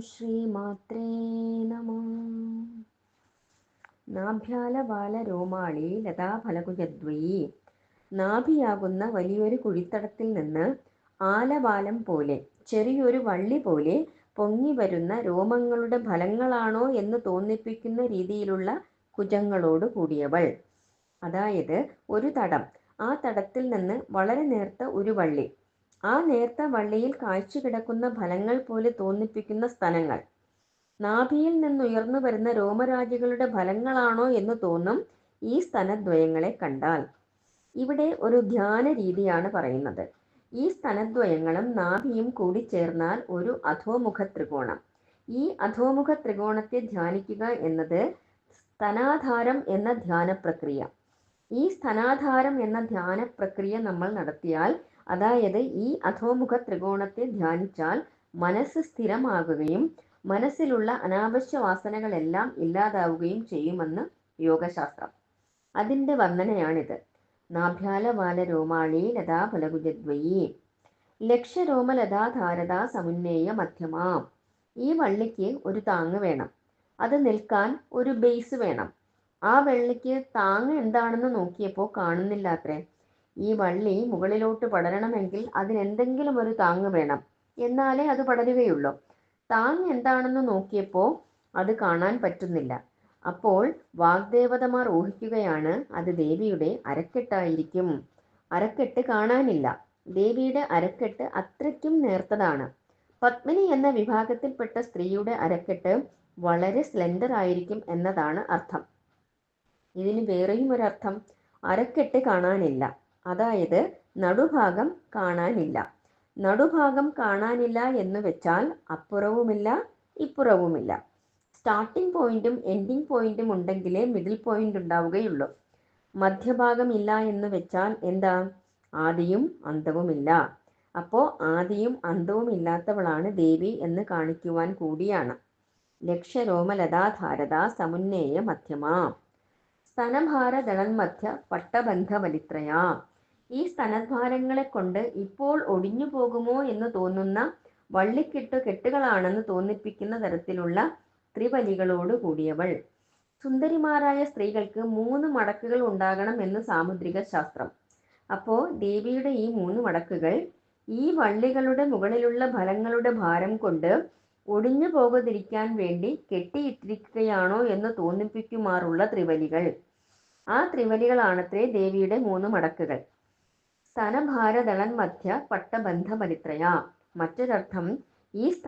ശ്രീമാത്രേ നമഃ. നാഭ്യാലവാലരോമാളി ലതാഫലകുജദ്വയീ. നാഭിയാകുന്ന വലിയൊരു കുഴിത്തടത്തിൽ നിന്ന് ആലവാലം പോലെ, ചെറിയൊരു വള്ളി പോലെ പൊങ്ങി വരുന്ന രോമങ്ങളുടെ ഫലങ്ങളാണോ എന്ന് തോന്നിപ്പിക്കുന്ന രീതിയിലുള്ള കുജങ്ങളോട് കൂടിയവൾ. അതായത് ഒരു തടം, ആ തടത്തിൽ നിന്ന് വളരെ നേർത്ത ഒരു വള്ളി, ആ നേർത്ത വള്ളിയിൽ കാഴ്ച കിടക്കുന്ന ഫലങ്ങൾ പോലെ തോന്നിപ്പിക്കുന്ന സ്തനങ്ങൾ. നാഭിയിൽ നിന്നുയർന്നു വരുന്ന രോമരാജികളുടെ ഫലങ്ങളാണോ എന്ന് തോന്നും ഈ സ്തനദ്വയങ്ങളെ കണ്ടാൽ. ഇവിടെ ഒരു ധ്യാന രീതിയാണ് പറയുന്നത്. ഈ സ്തനദ്വയങ്ങളും നാഭിയും കൂടി ചേർന്നാൽ ഒരു അധോമുഖ ത്രികോണം. ഈ അധോമുഖ ത്രികോണത്തെ ധ്യാനിക്കുക എന്നത് സ്തനാധാരം എന്ന ധ്യാന പ്രക്രിയ. ഈ സ്തനാധാരം എന്ന ധ്യാന പ്രക്രിയ നമ്മൾ നടത്തിയാൽ, അതായത് ഈ അധോമുഖ ത്രികോണത്തെ ധ്യാനിച്ചാൽ മനസ്സ് സ്ഥിരമാകുകയും മനസ്സിലുള്ള അനാവശ്യ വാസനകളെല്ലാം ഇല്ലാതാവുകയും ചെയ്യുമെന്ന് യോഗശാസ്ത്രം. അതിൻ്റെ വർണ്ണനയാണിത്. നാഭ്യാലവാലരോമാളി ലതാഫലകുജദ്വയീ ലക്ഷരോമലതാധാരതാ സമുന്നേയ മധ്യമാ. ഈ വള്ളിക്ക് ഒരു താങ്ങ് വേണം, അത് നിൽക്കാൻ ഒരു ബേസ് വേണം. ആ വള്ളിക്ക് താങ്ങ് എന്താണെന്ന് നോക്കിയപ്പോൾ കാണുന്നില്ലാത്രേ. ഈ വള്ളി മുകളിലോട്ട് പടരണമെങ്കിൽ അതിനെന്തെങ്കിലും ഒരു താങ്ങ് വേണം, എന്നാലേ അത് പടരുകയുള്ളൂ. താങ്ങ് എന്താണെന്ന് നോക്കിയപ്പോൾ അത് കാണാൻ പറ്റുന്നില്ല. അപ്പോൾ വാഗ്ദേവതമാർ ഊഹിക്കുകയാണ് അത് ദേവിയുടെ അരക്കെട്ടായിരിക്കും. അരക്കെട്ട് കാണാനില്ല. ദേവിയുടെ അരക്കെട്ട് അത്രയ്ക്കും നേർത്തതാണ്. പത്മിനി എന്ന വിഭാഗത്തിൽപ്പെട്ട സ്ത്രീയുടെ അരക്കെട്ട് വളരെ സ്ലെൻഡർ ആയിരിക്കും എന്നതാണ് അർത്ഥം. ഇതിന് വേറെയും ഒരർത്ഥം, അരക്കെട്ട് കാണാനില്ല, അതായത് നടുഭാഗം കാണാനില്ല. നടുഭാഗം കാണാനില്ല എന്ന് വെച്ചാൽ അപ്പുറവുമില്ല ഇപ്പുറവുമില്ല. സ്റ്റാർട്ടിംഗ് പോയിന്റും എൻഡിങ് പോയിന്റും ഉണ്ടെങ്കിലേ മിഡിൽ പോയിന്റ് ഉണ്ടാവുകയുള്ളൂ. മധ്യഭാഗം ഇല്ല എന്ന് വെച്ചാൽ എന്താ? ആദിയും അന്തവുമില്ല. അപ്പോൾ ആദിയും അന്തവും ഇല്ലാത്തവളാണ് ദേവി എന്ന് കാണിക്കുവാൻ കൂടിയാണ്. ലക്ഷരോമലതാധാരതാ സമുന്നേയ മധ്യമാ സ്തനഭാരദളന്മധ്യ പട്ടബന്ധവലിത്രയാ. ഈ സ്തനഭാരങ്ങളെ കൊണ്ട് ഇപ്പോൾ ഒടിഞ്ഞു പോകുമോ എന്ന് തോന്നുന്ന കെട്ടുകളാണെന്ന് തോന്നിപ്പിക്കുന്ന തരത്തിലുള്ള ത്രിവലികളോട് കൂടിയവൾ. സുന്ദരിമാരായ സ്ത്രീകൾക്ക് 3 മടക്കുകൾ ഉണ്ടാകണം എന്ന് സാമുദ്രിക ശാസ്ത്രം. അപ്പോൾ ദേവിയുടെ ഈ 3 മടക്കുകൾ ഈ വള്ളികളുടെ മുകളിലുള്ള ഫലങ്ങളുടെ ഭാരം കൊണ്ട് ഒടിഞ്ഞു പോകാതിരിക്കാൻ വേണ്ടി കെട്ടിയിട്ടിരിക്കുകയാണോ എന്ന് തോന്നിപ്പിക്കുമാറുള്ള ത്രിവലികൾ. ആ ത്രിവലികളാണത്രേ ദേവിയുടെ 3 മടക്കുകൾ. സ്തനഭാരദളന്മധ്യ പട്ടബന്ധവലിത്രയാ. മറ്റൊരർത്ഥം, ഈ